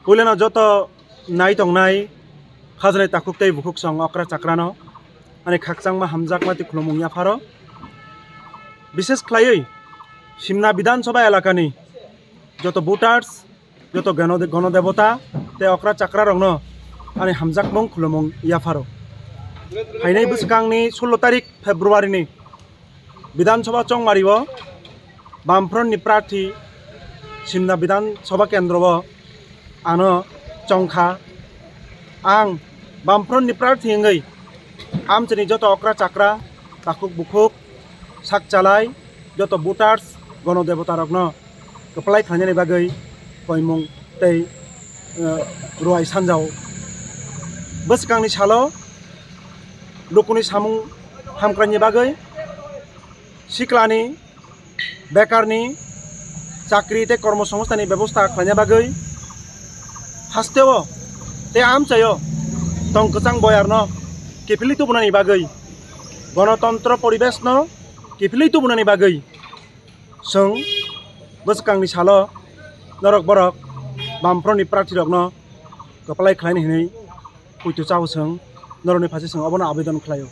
Ulena joto nai tong nai khajnai takuk tei bukuk song okra chakrano ani khakchang ma hamjak mati khulumung ya pharo বিশেষ খ্লাইयै সিমনা বিধানসভা এলাকানি যত voters যত গণদেবতা তে অকরা চাকরা রংনো আনি হামজাকমং খুলমং ইয়াফারো ফাইনাই বসকাংনি 16 তারিখ ফেব্রুয়ারিनि বিধানসভা চংমারিও বামফ্রন্টনি প্রার্থী সিমনা বিধানসভা কেন্দ্রব আনো চংখা आं বামফ্রন্টনি প্রার্থী হঙ্গै আমচনি যত অকরা চাকরা তাকুক বুকুক sakchalai joto voters gonodebota rokno keplai khanjani bagai koimung tei ruai sanjao bwskangni salo lukuni samung hamkrani bagai siklani bekarni chakri te kormosongstani ব্যবস্থা khlanya bagai hasteo te amchayo tongkchang boyarno kepili tubunani bagai গণতন্ত্র পরিবেশ no kipilai tubunani bagai song bwskangni salo norok borok bamfroni prarthi rokno keplai khlaini hinui puitu chao song noroni phase song obono abeদন khlaio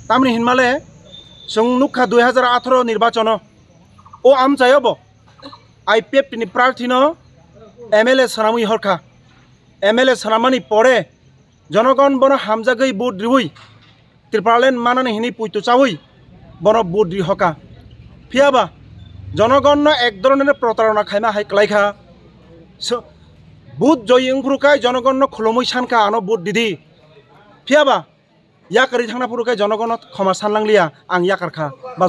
tamni hinmale song nukha 2018 নির্বাচন o amchayobo IPF ni prarthi no MLA sanamui horkha MLA sanamani pore জনগণ বন হামজাগৈ vote দিবই ত্রিপালেন মানানি হিনি পুইতো চাওই বন vote দি হকা ফিয়াবা জনগণ এক ধরনের প্রতারণা Khaimah high ক্লাইখা vote জয়ী ফুরুকাই জনগণ খুলমই সানকা আনো ভোট দিদি ফিয়াবা ইয়াকারি থাংনা ফুরুকাই জনগণ ক্ষমা সানলাংলিয়া আং ইয়াকারখা বা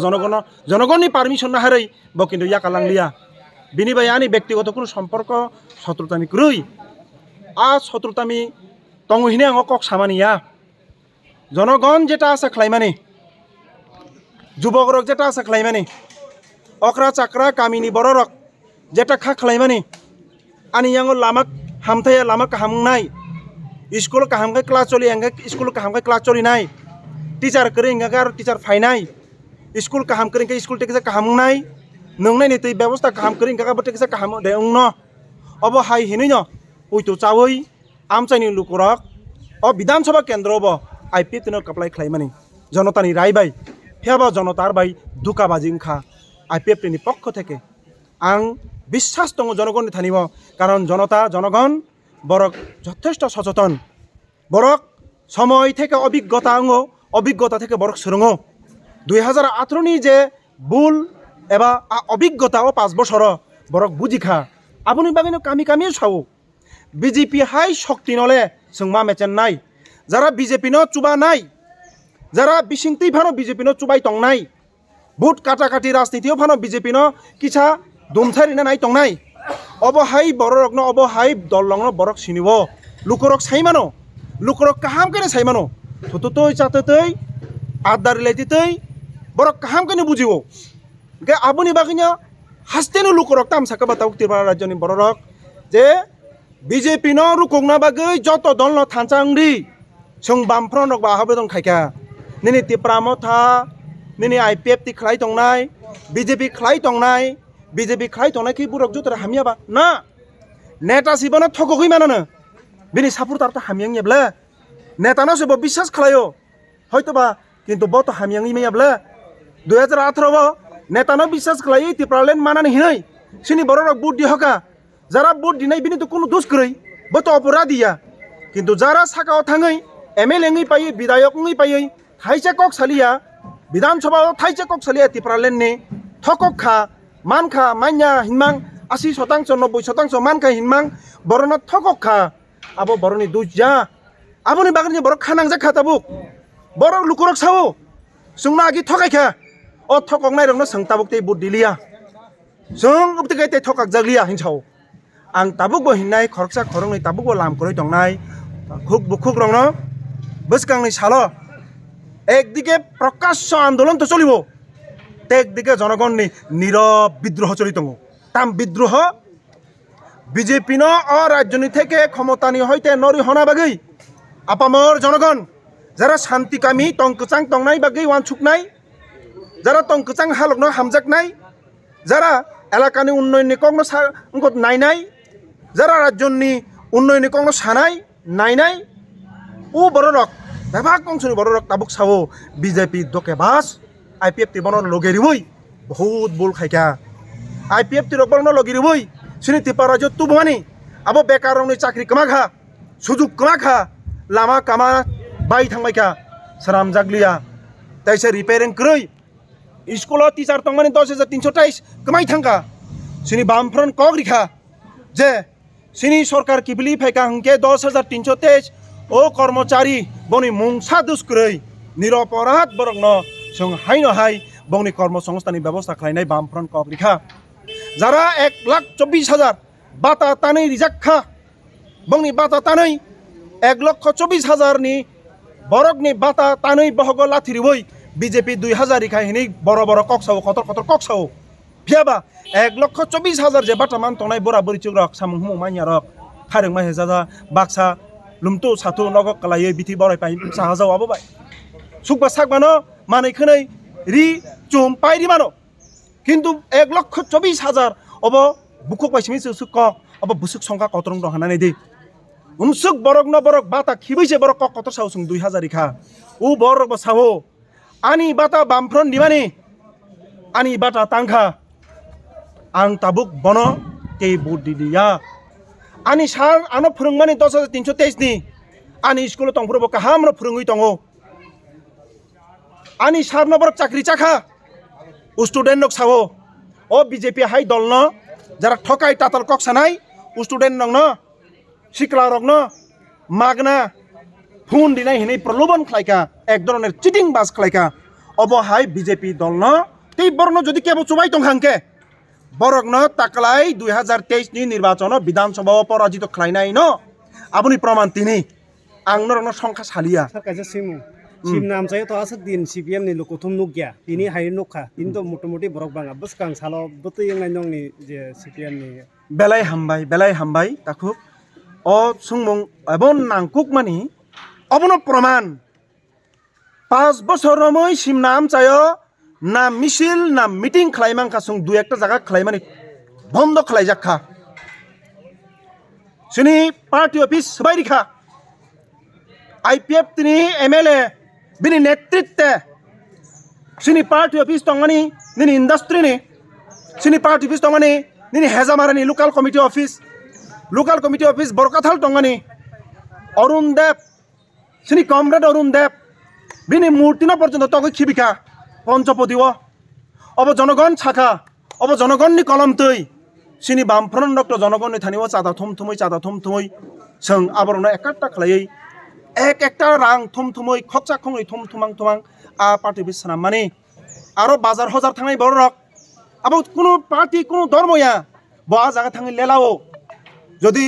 জনগণনি পারমিশন না হারই ব কিন্তু ইয়াকালাংলিয়া বিনি বাই আনি ব্যক্তিগত কোনো সম্পর্ক শত্রুতামি করই আ শত্রুতামি তংহিনে আং কক সামানিয়া জনগণ যেটা আছে খ্লাইমানি যুবকরক যেটা আছে খ্লাইমানি অকরা চাকরা কামিনি বড়রক যেটা খা খ্লাইমানি আনি ইয়াঙ্গ লামাক হামথায়া লামাক হামনাই স্কুল কাহামকে ক্লাস চলি এঙ্গে স্কুল কাহামকে ক্লাস চলি নাই টিচার করে এঙ্গে আর টিচার ফাইনাই স্কুল কাহাম করে এঙ্গে স্কুল টেকে কাহামনাই নংনাই নি তৈ ব্যবস্থা কাহাম করে এঙ্গে বটে কেসা কাহাম দে উং ন অব হাই হিনি ন উইতো চাওই আমচাইনি লুকরক অ বিধানসভা কেন্দ্র অব IPF नो कपलाई ख्लाइमानि जनतानि रायबाय हेबा जनतार बाय दुकाबाजी खा IPF नि पक्ष থেকে आं বিশ্বাস दङ जनगणनि थानिब कारण जनता जनगण बरक যথেষ্ট সচেতন বরক সময় থেকে অভিজ্ঞতা থেকে বরক সুরঙ্গ 2018 নি যে ভুল এবা অভিজ্ঞতা ও 5 বছর বরক বুঝিখা আপনি বাগিনো কামি সাও বিজেপি হাই শক্তি নলে সোংমা মেচেন নাই যারা বিজেপি নো চুবা নাই যারা বিশিংতি ভানো বিজেপি নো চুবাই টং নাই ভোট কাটাকাটি রাজনীতিও ভানো বিজেপি নো কিছা দুমথারি না নাই টং নাই অবহাই বড়রক নো অবহাই দললং নো বরক সিনিব লুকরক সাইমানো লুকরক কাহাম করে সাইমানো থুতুতৈ চাততৈ আদার রিলেতিতৈ বরক কাহাম করে বুঝিব গে আবুনি বাগিনা হাস্তেনো লুকরক তাম সাকাবা তাউক ত্রিপুরা রাজ্যনি বড়রক যে বিজেপি নো রুকংনা বাগৈ যত দল ন থানচাংরি sung bamfron rok ba habedon khaika nini tipramo tha nini IPF ti khlai tongnai BJP khlai tongnai ki burok jutra hamia ba na neta sibona thokogoi manana bini sapur tar ta hamiang yebla neta no sebo বিশ্বাস khlayo hoyto ba kintu bo to hamiang ime yebla 2018 bo neta no বিশ্বাস khlai tipralen manani hinai sini borok bud di hoka jara bud dinai bini to kono dos krei bo to অপরাধীয়া কিন্তু যারা সাকাও থাঙ্গই MLA ngi payi বিধায়ক ngi payi থাইছে cock সালিয়া বিধানসভা থাইছে cock সালিয়া ত্রিপুরালেন নে থকক খা মানখা মাইয়া হিনমাং 80% 90% মানখা হিনমাং বরনা থকক খা আবো বরনি দুজা আবনি বাগনি বর খানাং যা খাতাবুক বর লুকুরক সাও সুংনা আগি থকাইখা ও থকক নাই রংনো সংতাবুক তে বুট দিলিয়া जों उपतिकै ते थकाक जागलिया हिंसाव आं ताबुक बो हिन्नाय खरकसा खरंनै ताबुक बो लाम करय दंनाय खुक बुखुक रंनो बसकांनि सालो एकदिके प्रकाश्य आंदोलन तो चलिब एकदिके जनगणनि नीरब विद्रोह चलि दङ ताम विद्रोह বিজেপি ন অ রাজ্যনি থেকে ক্ষমতানি হইতে নরি হনা বাগৈ আপামর জনগণ যারা শান্তিকামী টংকচাং টংনাই বাগৈ ওয়ান ছুকনাই যারা টংকচাং হালকনো হামজাক নাই যারা এলাকানি উন্নয়ন কংনো নাই নাই যারা রাজ্যনি উন্নয়নে কোনো সানাই নাইনাই ও বড় রক বেবাক অংশনি বড় রক তাবুক সাও বিজেপি দকে বাস IPF টি বনর লগেরিবই বহুত বল খাইকা IPF টি রক বনর লগেরিবই সিনি তিপারাজ তুবমানি আবো বেকার রংনি চাকরি কমাখা সুযোগ কমাখা লামা কামা বাই থাंबायखा সারাম জাগলিয়া তাইসে রিপেয়ারিং ক্রই স্কুল টিচার তংমানি 10,323 কমাই থাंगा সিনি বামফ্রন কক রিখা যে সিনি সরকার কিবলি ফাইকা হংকে 10,323 ও কর্মচারী বনি মুংসা দুষ্ক্রই নিরপরাধ বরং সং হাইনো হাই বংনি কর্মসংস্থাননি ব্যবস্থা খালাইনাই বামফ্রন কক রিখা যারা 1,24,000 বাতা তাनै রিজাকখা বংনি বাতা তাनै 1,24,000 ni borok ni bata tanui bohogo lathiriboi BJP 2,000 রিখা হিনি বড় বড় ককসাও কতর ককসাও ফিয়াবা 1,24,000 যে বাটা মান তংনাই বরা বরি চুরক সামুহমু মাইয়া রক খারেং মাই হেজাজা বাক্সা লুমতু সাথু নগক কালাयै বিথি বরাই পাই সাহাজাও আববাই সুকবা সাকবানো মাनै খनै রি চুম পাইরি মানো কিন্তু 1,24,000 অব বুকুক পাইছিমি সুক অব বুসুক সংখ্যা কতরং দং হানাनै দি উমসুক borok no borok bata khibise borok kok kotor saw sung 2,000 রিখা ও borok ba sawo ani bata bamfron dimani ani bata tangkha ang tabuk bono ke budidia ani sar ano phurungmani 10,323 ni ani school tongpro bo kaham no phurungui tongo ani sar no borok chakri chakha student nok sawo o BJP hai dol no jara thokai tatal kok sanai student nong no শিকলা রক ন মাগনা phone দিনাই হিনে প্রলোভন খাইকা এক ধরনের cheating বাস খাইকা অবহাই BJP দল ন তেই বর্ণ যদি কেবল চুবাই তংখাংকে বরক ন তাকলাই 2023 নি নির্বাচন বিধানসভা পরাজিত খাইনাই ন আপনি প্রমাণ তিনি আংনর ন সংখ্যা সালিয়া সরকার সিমু সিম নাম চাই তো আছে দিন CPM ni lokothum nukya তিনি হাই নুখা তিনি তো মোটামুটি বরক বাঙা বসকাং সালো বতই yang nang ni je CPM ni বেলাই হামবাই তাকু ও সুংমং এবন নাংকুক মানি অবন প্রমাণ 5 বছর রমই সিম নাম চায় না মিছিল না মিটিং খালাইমাং খাসুং দুই একটা জায়গা খালাইমানি বন্ধ খালাই যাখা সিনি পার্টি অফিস সবাই রিখা IPF তিনি MLA বিনি নেতৃত্বে সিনি পার্টি অফিস তংমানি নিনি ইন্ডাস্ট্রি নি সিনি পার্টি অফিস তংমানি নিনি হেজামারানি লোকাল কমিটি অফিস বরকাথাল টঙ্গানি অরুণ দেব সিনি কমরেড অরুণ দেব বিনি মূর্তি না পর্যন্ত তক খিবিকা পঞ্চপতিও অব জনগণ ছাকা অব জনগণনি কলম তৈ সিনি বামফ্রন ডক্টর জনগণনি থানিও চাঁদা থমথমই সং আবরণ একাট্টা খালাই একটা রাং থমথমই খকচা খঙই থমথমাং আ পার্টি অফিস সানাম মানে আরো বাজার হজার থাঙাই বড় রক আবার কোনো পার্টি কোনো ধর্ময়া বয়া জায়গা থাঙি লেলাও যদি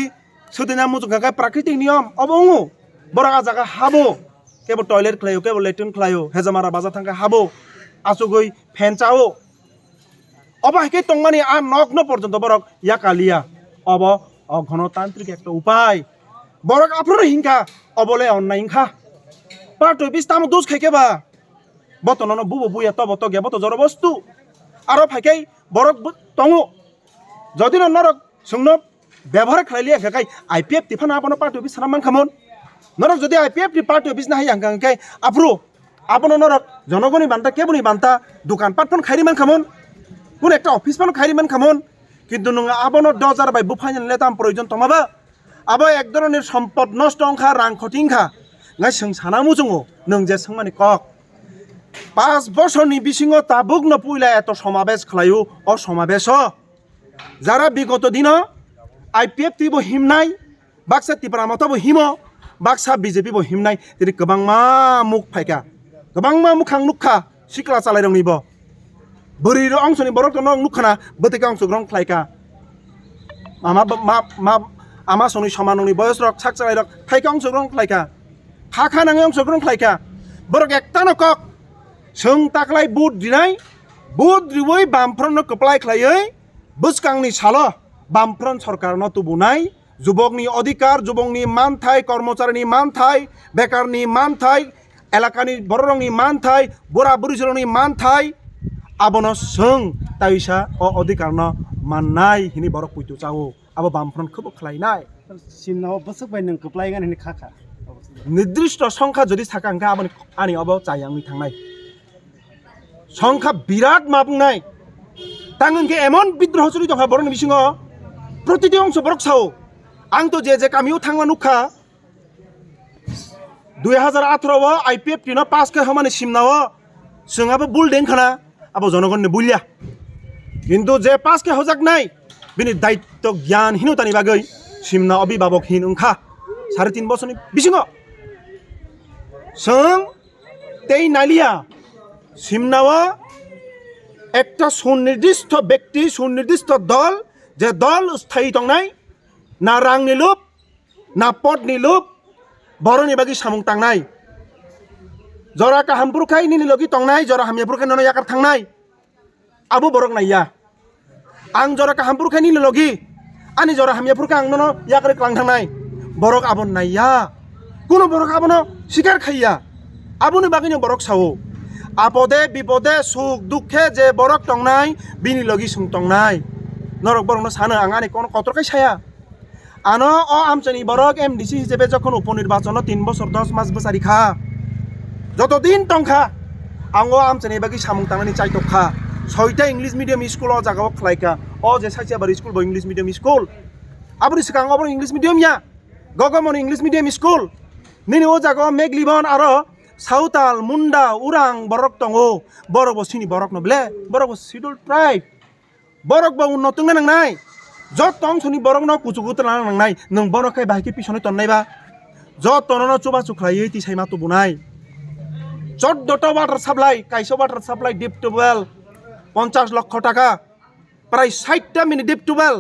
সেদিনা মুজুকাকা প্রাকৃতিক নিয়ম অবঙ্গু বড়া জায়গা হাবো কেবল টয়লেট খালাইও কেবল লেট্রিন খালাইও হেজামারা বাজার থাকা হাবো আসুগই ফ্যান চাও অবাহিকে টংমানি আর নগ্ন পর্যন্ত বরক ইয়া কালিয়া অব অঘনতান্ত্রিক একটা উপায় বরক আপনার হিংসা অবলে অন্যায় হিংসা পার্টি অফিস তাম দোষ খাইকেবা বতন বুবো বুয়া তব তগে বত জড় বস্তু আর ফাইকাই বরক টঙো যদি নরক সুংন ব্যবহার খাইলিয়া খাই IPF টিফানা আপনার পার্টি অফিস সারামান খামন নরক যদি IPF টি পার্টি অফিস না হাই হাঙ্গাই আপ্রু আপনার নরক জনগণী বান্তা কেবনি বান্তা দোকানপাট ফোন খাইরিমান খামন কোন একটা অফিস ফোন খাইরিমান খামন কিন্তু নঙ্গা আপনার 10,000 বাই বুফাইন লেতাম প্রয়োজন তমাবা আবার এক ধরনের সম্পদ নষ্ট অংখা রাং খটিংখা গাই সোং সানা মুজুঙ নং যে সোংমানি কক 5 বছরনি বিসিঙ তাবুক ন পুইলা এত সমাবেশ খালাইও অসমাবেশ যারা বিগত দিন IPF টিবো হিমনাই বাক্সা টিপ্রামতাবো হিম বাক্সা BJP বো হিমনাই তিনি গোबांमा মুখ ফাইকা गोबांमा মুখাং নুখা সিকলা চালাই রংনিব বরির অংশনি বরক নং নুখানা বতিকা অংশ গ্রং খাইকা আমা সনি সমাননি বয়স রক সাক চালাই রক ফাইকা অংশ গ্রং খাইকা খাখা নাঙে অংশ গ্রং খাইকা বরক একটা নকক সোং তাকলাই বুট দিনাই বুট রিবই বামফ্রন কপলাই খাইयै বুসকাংনি সালো বামফ্রন সরকার তুবুনাই যুবকনি অধিকার যুবকনি মান থাই কর্মচারীনি মান থাই বেকারনি মান থাই এলাকানি বড়রংনি মান থাই বুড়া বুড়িচরনি মান থাই আবন সোং তাইসা অধিকার माननाय हिनि बरक पुइतु चाओ आबो बामफ्रन खबो खलायनाय सिमनाव बसक बाय नों कप्लायगान हिनि खाखा निर्दिष्ट संख्या যদি থাকে आंखा आबो आनि अबाव चायांगनि थांनाय संख्या बिराट मा बुंनाय तांगनके एमन बिद्रोह चलि दंखा बरनि बिसिङाव प्रतिति अंश बरक साओ आं तो जे गामियाव थांना नुखा 2018 आईपीएफ टिना पास के हमाने सिमनाव जोंहाबो बुल देंखाना आबो जनगणने बुलिया किन्तु जे पास के हजाक नाय बिनि दायित्व ज्ञान हिनुतानि बागै सिमना अभिभावक हिन ओंखा 3.5 বছरनि बिसिङाव जों तेई नालिया सिमनाव একটা সুনির্দিষ্ট ব্যক্তি সুনির্দিষ্ট দল যে দল স্থায়ী তংনাই না রাংनि लोभ ना पदनि लोभ बरनि बागि सामुं तांनाय जरा काहामपुरखाय निनि लगी तंनाय जरा हामियापुरखाय ननो याकार थांनाय आबो बरक नायया आं जरा काहामपुरखाय निनि लगी आनि जरा हामियापुरखाय आं ननो याकार क्लां थांनाय बरक आबो नायया कुनो बरक आबोनो स्वीकार खायया आबोनि बागिनो बरक सावो आपदे विपदे सुख दुखे जे बरक तंनाय बिनि लगी सुं तंनाय नरक बरकनो सानो आं आनि कोन कतरखाय साया आनो अ आमचानि बरक एमडिसि हिसेबे जखन उपनिर्वाचन 3 বছর 10 মাস बसारिखा যতদিন তংখা आं अ आमचानि बागि सामुं तांनानि चाइतखा 6টা इंग्लिश मीडियम स्कूल अ जागाव खलायका अ जे साइसियाबारि स्कूल बो इंग्लिश मीडियम स्कूल आबोनि सिगां अ इंग्लिश मीडियम या गगमन इंग्लिश मीडियम स्कूल निनि अ जागाव मेगलिबन आरो सावताल मुंडा उरां बरक तंगो बरक सिनि बरक नबले बरक शिड्यूल ट्राइब बरक बा उन्नतंग नांनाय जत तंग सुनि बरक न कुचुगुत नांनाय नों बरकखाय बाहायके पिछने तन्नायबा जत तनन चुबा चुख्लायै तिसायमा तो बुनाय 14টা वाटर साप्लाय काइसो water supply deep tubewell 50 lakh টাকা প্রায় 60টা মিনি ডিপ টিউবवेल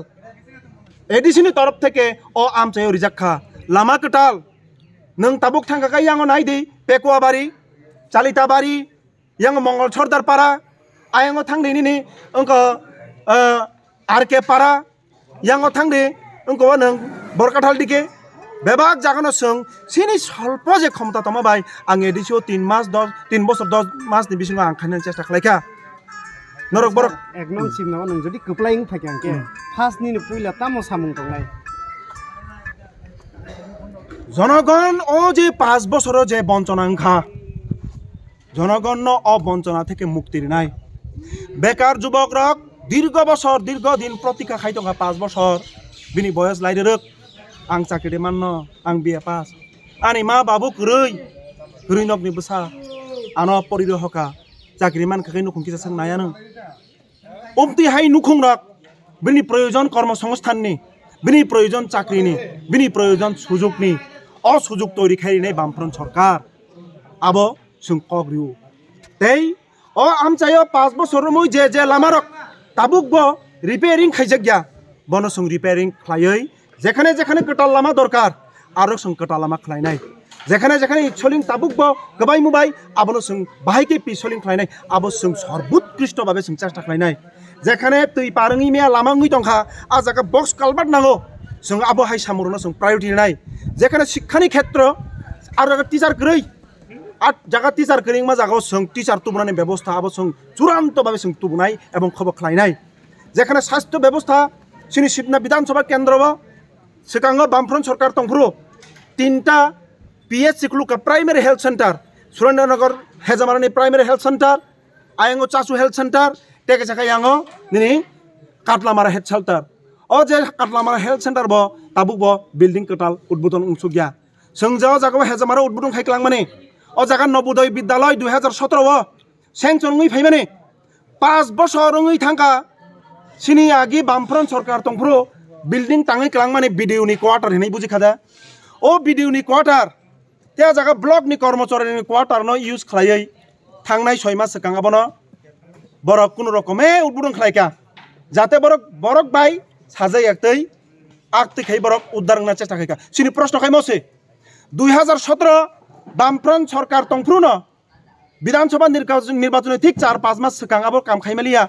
एडिसिनि तरफ থেকে अ आमचायाव रिजाखा लामा कटाल नों ताबुक थांखाखाय यांगो नायदि पेकुवाबारि चालिताबारि यांगो मंगल सरदार पारा आयांगो थांदैनि अंक आरके पारा यांगो थांदि अंको नों बरकाठाल दिके बेबाग जागोन सों सिनि स्वल्प जे क्षमता तमाबाय आं एडिसिओ 3 বছর 10 মাসनि बिसिङाव आं खायनो चेष्टा खालायखा नरक बरक एक नं सिमनाव नों जदि कप्लायिं फाके आंके फार्स्ट निनो पुइला तामो सामुं तंनाय জনগণ ও যে 5 বছর যে বঞ্চনাংখা জনগণ অ বঞ্চনা থেকে মুক্তির নাই বেকার যুবকরা দীর্ঘদিন প্রতীক্ষা খাই থকা 5 বছর বিনি বয়স লাইদেরক आं চাকরি মান্ন आं বিএ পাস आनि मा बाबु गरै नगनि बसा आनो परिरो हका চাকরি मान खाखै नुखुं किसा सों नायानो उमति हाय नुखुं रक बिनि प्रयोजन कर्मसंस्थाननि बिनि प्रयोजन चाकरिनि बिनि प्रयोजन सुजुगनि असुजुग तैरि खायरिनाय बामफ्रन सरकार आबो जों कग्रिउ तै अ आमचायो 5 বছর मै जे लामारक ताबुकबो रिपेयरिं खायजाग्या बनो जों रिपेयरिं खालायै जेखाने जेखाने कटाल लामा दरकार आरो जों कटाल लामा खालायनाय जेखाने जेखाने इचलिं ताबुकबो गोबाय मुबाय आबोनो जों बाहायके पिसलिं खालायनाय आबो जों सर्वोत्कृष्ट भाबे जों चेष्टा खालायनाय जेखाने तै पारङि मेया लामाङै दंखा आ जागा बक्स कालबार नांगौ जों आबो हाय सामरनो जों प्रायोरिटी नाय जेखाने शिक्षानि क्षेत्र आरो टीचार गरै आट जागा टीचार गरै मा जागाव जों टीचार तुबनानि व्यवस्था आबो जों चुरान्त भाबे जों तुबनाय एवं खबर खालायनाय जेखाने स्वास्थ्य व्यवस्था सिनि सिपना विधानसभा केन्द्रबो सिगाङाव बामफ्रन सरकार तंफ्रु 3टा पीएचसी खुलुका प्राइमरी हेल्थ सेंटर सुरेन्द्रनगर हेजामारानि प्राइमरी हेल्थ सेंटर आयंगो चासु हेल्थ सेंटर टेके जाका यांगो निनि काटलामारा हेल्थ सेंटर अ जे काटलामारा हेल्थ सेंटर बो ताबुक बो बिल्डिं कटाल उद्बोधन उंसुगिया जों जागाव हेजामारा उद्बोधन खायख्लां माने अ जागा नवोदय विद्यालय 2017 सेंसनङै फायमाने 5 বছরङै थांका सिनि आगि बामफ्रन सरकार तंफ्रु बिल्डिं ताङै क्लां माने बिडिअनि क्वार्टार हिनै बुजिखादा ओ बिडिअनि क्वार्टार त्या जागा ब्लकनि कर्मचारिनि क्वार्टार न यूज खालायै थांनाय 6 मास सिगाङावनो बरक कुनु रकमे उद्बोधन खालायका जाते बरक बाय साजाय एकतै आक्ति खाय बरक उद्धारना चेष्टा खायका सिनि प्रश्न खाय मसे 2017 बामफ्रन सरकार तंफ्रु न विधानसभा निर्वाचन ठीक 4-5 मास सिगाङावो काम खायमालिया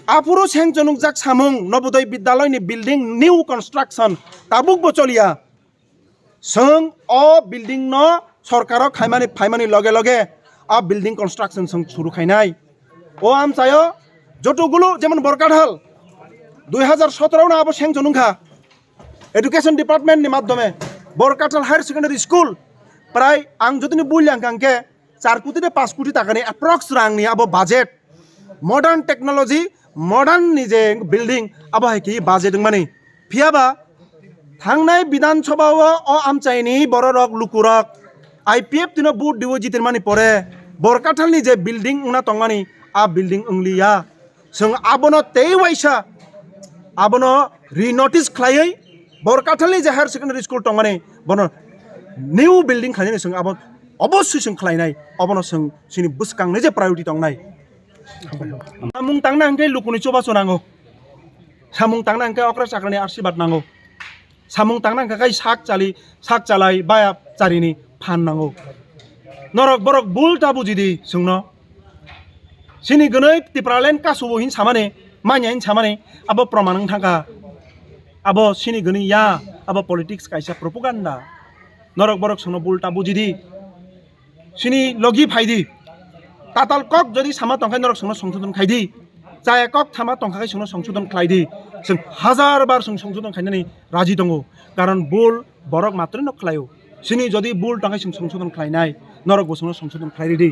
आपुरो सेंचनुक जाक सामुं नवोदय विद्यालयनि बिल्डिं निउ कन्स्ट्राक्शन ताबुक बचलिया जों अ बिल्डिं न सरकार फायमानि लगे लगे आ बिल्डिं कन्स्ट्राक्शन जों शुरू खायनाय ओ आमचायो जतुगुलो जेमन बरकाठाल 2017 abo sengcho nungkha education department ni maddhome Borkatal higher secondary school prai ang jodini bulyang kangke 4 কোটি de 5 কোটি টাকা ni approx rang ni abo budget modern technology modern ni je building abo hai ki budget mani phiaba thangnai bidan sabha o amchaini bororok lukurok IPF tino boot diwo jitir mani pore Borkatal ni je building una tongmani a building ungliya sung abono tei waisa abono re-notice khlaioi Borkatal ni je higher secondary school tongmani bono new building khaini sung abo অবশ্যই जों खालायनाय अबनो जों जोंनि बुसखांनाय जे priority दंनाय सामुं तांना आंखे लुकुनि चबासो नांगौ सामुं तांना आंखे अक्रा चाक्रानि आशीर्बाद नांगौ सामुं तांना आंखे साक चालाय बाया चारिनि फान नांगौ नरक बरक बुलता बुजिदि जोंनो सिनि गनै तिप्रालेन कासुबो हिन सामाने मान्या हिन सामाने आबो प्रमाण थांखा आबो सिनि गनै या आबो पलिटिक्स कायसा प्रोपागान्डा नरक बरक जोंनो बुलता बुजिदि सिनि लगी फाइदि ताताल कक जदि सामा तंखाय नरक संनो संशोधन खायदि जाय कक थामा तंखाय संनो संशोधन खायदि जों हाजार बार जों संशोधन खायनानै राजि दङ कारण बुल बरक मात्र न खालायो सिनि जदि बुल तंखाय जों संशोधन खायनाय नरक बसंनो संशोधन खायदि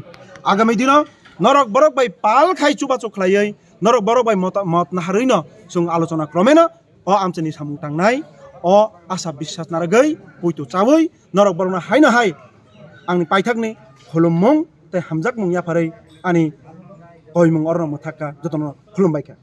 आगामी दिनाव नरक बरक बाय पाल खाय चुबा चख्लायै नरक बरक बाय मत नाहारैनो जों आलोचना क्रमेनो अ आमचनि सामुं तांनाय अ आसा बिश्वास नारगै पयतो चावै नरक बरकनो हायनो हाय आंनि पाइथाकनि खुलुममुं ते हामजाक मुं याफारै आनि गयमुं अरनो मोथाका जतन खुलुमबायखा